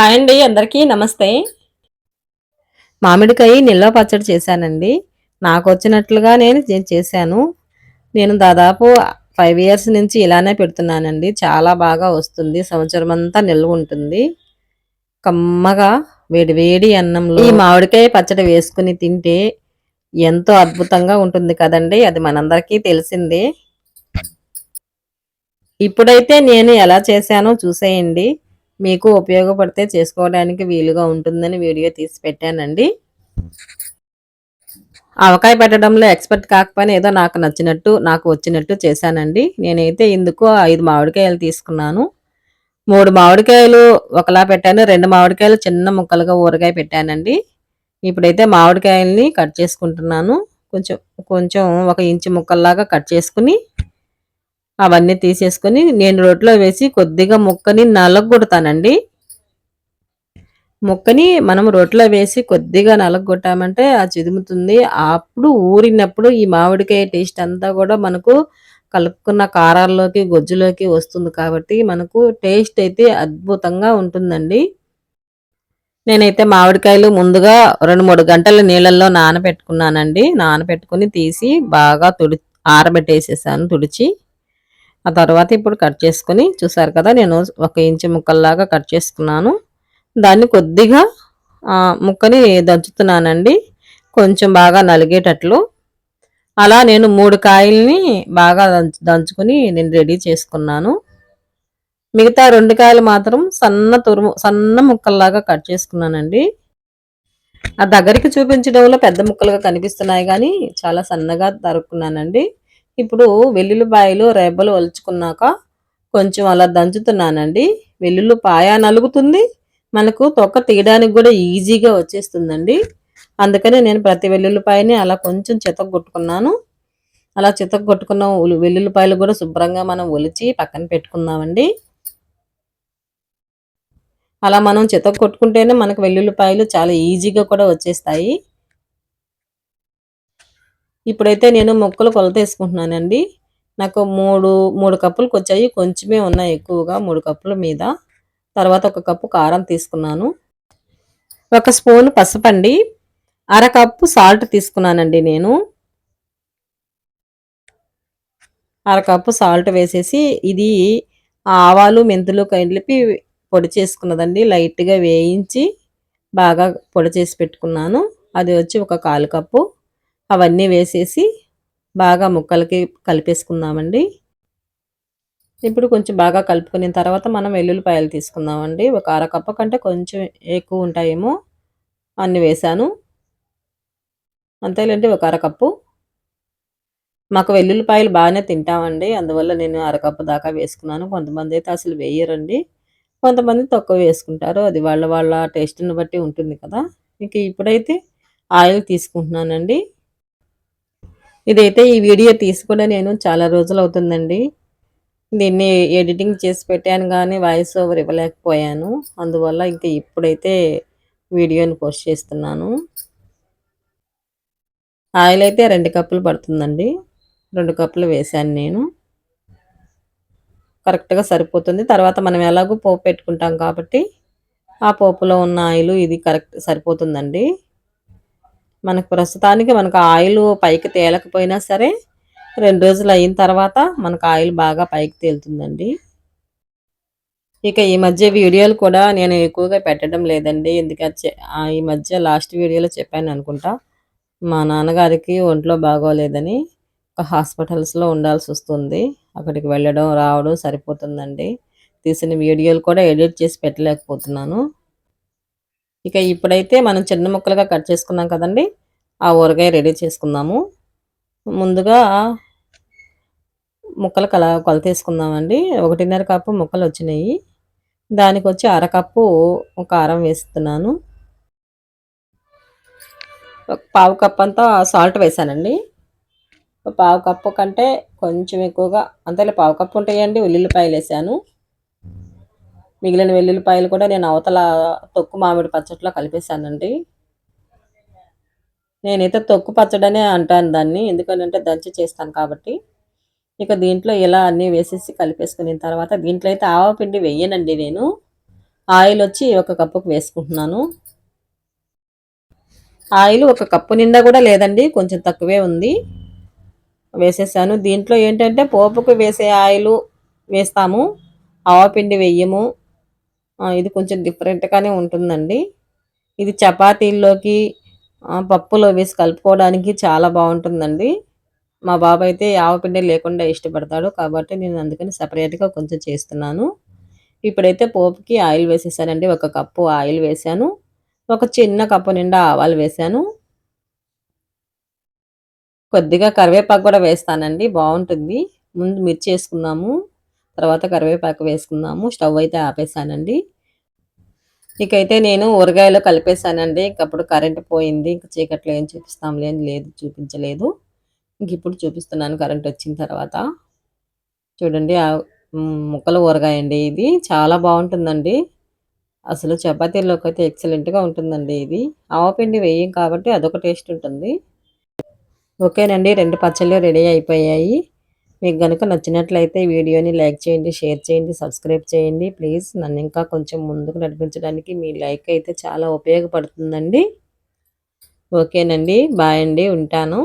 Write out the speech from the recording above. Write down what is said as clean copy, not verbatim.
Hi అండి, అందరికీ నమస్తే. మామిడికాయ నిల్వ పచ్చడి చేశానండి. నాకొచ్చినట్లుగా నేను చేశాను. నేను దాదాపు 5 ఇయర్స్ నుంచి ఇలానే పెడుతున్నానండి. చాలా బాగా వస్తుంది. సంవత్సరమంతా నిల్వ ఉంటుంది. కమ్మగా వేడి వేడి అన్నంలో ఈ మామిడికాయ పచ్చడి వేసుకుని తింటే ఎంతో అద్భుతంగా ఉంటుంది కదండీ! అది మనందరికీ తెలిసిందే. ఇప్పుడైతే నేను ఎలా చేశానో చూసేయండి. మీకు ఉపయోగపడితే చేసుకోవడానికి వీలుగా ఉంటుందని వీడియో తీసి పెట్టానండి. ఆవకాయ పెట్టడంలో ఎక్స్‌పర్ట్ కాకపోయినా ఏదో నాకు నచ్చినట్టు, నాకు వచ్చినట్టు చేశానండి. నేనైతే ఇందుకు 5 మామిడికాయలు తీసుకున్నాను. 3 మామిడికాయలు ఒకలా పెట్టాను. 2 మామిడికాయలు చిన్న ముక్కలుగా ఊరగాయ పెట్టానండి. ఇప్పుడైతే మామిడికాయల్ని కట్ చేసుకుంటున్నాను. కొంచెం కొంచెం 1 ఇంచు ముక్కల్లాగా కట్ చేసుకొని అవన్నీ తీసేసుకొని నేను రోట్లో వేసి కొద్దిగా ముక్కని నలగొడతానండి. ముక్కని మనం రోట్లో వేసి కొద్దిగా నలగొట్టామంటే అది చిదుముతుంది. అప్పుడు ఊరినప్పుడు ఈ మామిడికాయ టేస్ట్ అంతా కూడా మనకు కలుపుకున్న కారాల్లోకి, గొజ్జులోకి వస్తుంది కాబట్టి మనకు టేస్ట్ అయితే అద్భుతంగా ఉంటుందండి. నేనైతే మామిడికాయలు ముందుగా 2, 3 గంటలు నీళ్ళల్లో నానబెట్టుకున్నానండి. నానబెట్టుకొని తీసి బాగా ఆరబెట్టేసేసాను తుడిచి. ఆ తర్వాత ఇప్పుడు కట్ చేసుకొని చూసారు కదా! నేను 1 ఇంచు ముక్కల్లాగా కట్ చేసుకున్నాను. దాన్ని కొద్దిగా ముక్కని దంచుతున్నానండి. కొంచెం బాగా నలిగేటట్లు. అలా నేను 3 కాయల్ని బాగా దంచుకొని నేను రెడీ చేసుకున్నాను. మిగతా 2 కాయలు మాత్రం సన్న ముక్కల్లాగా కట్ చేసుకున్నానండి. ఆ దగ్గరికి చూపించడంలో పెద్ద ముక్కలుగా కనిపిస్తున్నాయి గానీ చాలా సన్నగా తరుక్కున్నానండి. ఇప్పుడు వెల్లుల్లిపాయలు రెబ్బలు ఒలుచుకున్నాక కొంచెం అలా దంచుతున్నానండి. వెల్లుల్లిపాయ నలుగుతుంది. మనకు తొక్క తీయడానికి కూడా ఈజీగా వచ్చేస్తుందండి. అందుకని నేను ప్రతి వెల్లుల్లిపాయని అలా కొంచెం చితగ్గొట్టుకున్నాను. అలా చితగ్గొట్టుకున్న వెల్లుల్లిపాయలు కూడా శుభ్రంగా మనం ఒలిచి పక్కన పెట్టుకుందామండి. అలా మనం చితగ్గొట్టుకుంటేనే మనకు వెల్లుల్లిపాయలు చాలా ఈజీగా కూడా వచ్చేస్తాయి. ఇప్పుడైతే నేను ముక్కలు కొలతేసుకుంటున్నానండి. నాకు 3 కప్పులకు వచ్చాయి. కొంచెమే ఉన్నాయి ఎక్కువగా 3 కప్పుల మీద. తర్వాత 1 కప్పు కారం తీసుకున్నాను. 1 స్పూన్ పసుపండి. అరకప్పు సాల్ట్ తీసుకున్నానండి నేను. అరకప్పు సాల్ట్ వేసేసి ఇది ఆవాలు, మెంతులు కలిపి పొడి చేసుకున్నదండి. లైట్‌గా వేయించి బాగా పొడి చేసి పెట్టుకున్నాను. అది వచ్చి 1/4 కప్పు. అవన్నీ వేసేసి బాగా ముక్కలకి కలిపేసుకుందామండి. ఇప్పుడు కొంచెం బాగా కలుపుకున్న తర్వాత మనం వెల్లుల్లిపాయలు తీసుకుందామండి. ఒక అరకప్పు కంటే కొంచెం ఎక్కువ ఉంటాయేమో అన్ని వేశాను. అంతేలేండి, ఒక అరకప్పు. మాకు వెల్లుల్లిపాయలు బాగానే తింటామండి. అందువల్ల నేను అరకప్పు దాకా వేసుకున్నాను. కొంతమంది అయితే అసలు వేయరండి. కొంతమంది తక్కువ వేసుకుంటారు. అది వాళ్ళ వాళ్ళ టేస్ట్‌ని బట్టి ఉంటుంది కదా! ఇంక ఇప్పుడైతే ఆయిల్ తీసుకుంటున్నానండి. ఇదైతే ఈ వీడియో తీసి కూడా నేను చాలా రోజులవుతుందండి. దీన్ని ఎడిటింగ్ చేసి పెట్టాను గానీ వాయిస్ ఓవర్ ఇవ్వలేకపోయాను. అందువల్ల ఇంక ఇప్పుడైతే వీడియోని పోస్ట్ చేస్తున్నాను. ఆయిల్ అయితే 2 కప్పులు పడుతుందండి. 2 కప్పులు వేశాను నేను. కరెక్ట్‌గా సరిపోతుంది. తర్వాత మనం ఎలాగో పోపు పెట్టుకుంటాం కాబట్టి ఆ పోపులో ఉన్న ఆయిలు ఇది కరెక్ట్ సరిపోతుందండి. మనకు ప్రస్తుతానికి మనకు ఆయిలు పైకి తేలకపోయినా సరే 2 రోజులు అయిన తర్వాత మనకు ఆయిల్ బాగా పైకి తేలుతుందండి. ఇక ఈ మధ్య వీడియోలు కూడా నేను ఎక్కువగా పెట్టడం లేదండి. ఎందుకంటే ఈ మధ్య లాస్ట్ వీడియోలో చెప్పాననుకుంటా. మా నాన్నగారికి ఒంట్లో బాగోలేదని హాస్పిటల్స్‌లో ఉండాల్సొస్తుంది. అక్కడికి వెళ్ళడం, రావడం సరిపోతుందండి. తీసిన వీడియోలు కూడా ఎడిట్ చేసి పెట్టలేకపోతున్నాను. ఇక ఇప్పుడైతే మనం చిన్న ముక్కలుగా కట్ చేసుకున్నాం కదండీ! ఆ ఊరగాయ రెడీ చేసుకుందాము. ముందుగా ముక్కలు కొలతేసుకుందామండి. 1.5 కప్పు ముక్కలొచ్చినాయి. దానికొచ్చి అరకప్పు కారం వేస్తున్నాను. ఒక పావు కప్పంతా సాల్ట్ వేశానండి. పావు కప్పు కంటే కొంచెం ఎక్కువగా అంతేలే, పావు కప్పు ఉంటాయండి వెల్లుల్లిపాయలేశాను. మిగిలిన వెల్లుల్లిపాయలు కూడా నేను అవతల తొక్కు మామిడి పచ్చట్లో కలిపేశానండి. నేనైతే తొక్కు పచ్చడనే అంటాను దాన్ని. ఎందుకనంటే దంచి చేస్తాను కాబట్టి. ఇక దీంట్లో ఇలా అన్నీ వేసేసి కలిపేసుకున్న తర్వాత దీంట్లో అయితే ఆవపిండి వెయ్యనండి నేను. ఆయిల్ వచ్చి ఒక కప్పుకి వేసుకుంటున్నాను. ఆయిల్ ఒక కప్పు నిండా కూడా లేదండి, కొంచెం తక్కువే ఉంది, వేసేసాను. దీంట్లో ఏంటంటే పోపుకు వేసే ఆయిల్ వేస్తాము, ఆవపిండి వెయ్యము. ఇది కొంచెం డిఫరెంట్గానే ఉంటుందండి. ఇది చపాతీల్లోకి పప్పులో వేసి కలుపుకోవడానికి చాలా బాగుంటుందండి. మా బాబు అయితే ఆవపిండి లేకుండా ఇష్టపడతాడు కాబట్టి నేను అందుకని సపరేట్గా కొంచెం చేస్తున్నాను. ఇప్పుడైతే పోపుకి ఆయిల్ వేసేసానండి. ఒక కప్పు ఆయిల్ వేసాను, ఒక చిన్న కప్పు నిండా ఆవాలు వేసాను, కొద్దిగా కరివేపాకు కూడా వేస్తానండి, బాగుంటుంది. ముందు మిర్చి వేసుకుందాము, తర్వాత కరివేపాకు వేసుకుందాము. స్టవ్ అయితే ఆపేసానండి. ఇకైతే నేను ఊరగాయలో కలిపేసానండి. ఇంకప్పుడు కరెంట్ పోయింది. ఇంక చీకట్లో ఏం చూపిస్తాంలే అని లేదు, చూపించలేదు. ఇంక ఇప్పుడు చూపిస్తున్నాను కరెంట్ వచ్చిన తర్వాత. చూడండి ముక్కల ఊరగాయ అండి ఇది. చాలా బాగుంటుందండి. అసలు చపాతీల్లోకి అయితే ఎక్సలెంట్‌గా ఉంటుందండి ఇది. ఆవపిండి వేయం కాబట్టి అదొక టేస్ట్ ఉంటుంది. ఓకేనండి. 2 పచ్చళ్ళు రెడీ అయిపోయాయి. మీకు గనుక నచ్చినట్లయితే వీడియోని లైక్ చేయండి, షేర్ చేయండి, సబ్స్క్రైబ్ చేయండి. ప్లీజ్ నన్ను ఇంకా కొంచెం ముందుకు నడిపించడానికి మీ లైక్ అయితే చాలా ఉపయోగపడుతుందండి. ఓకేనండి. బాయ్ అండి. ఉంటాను.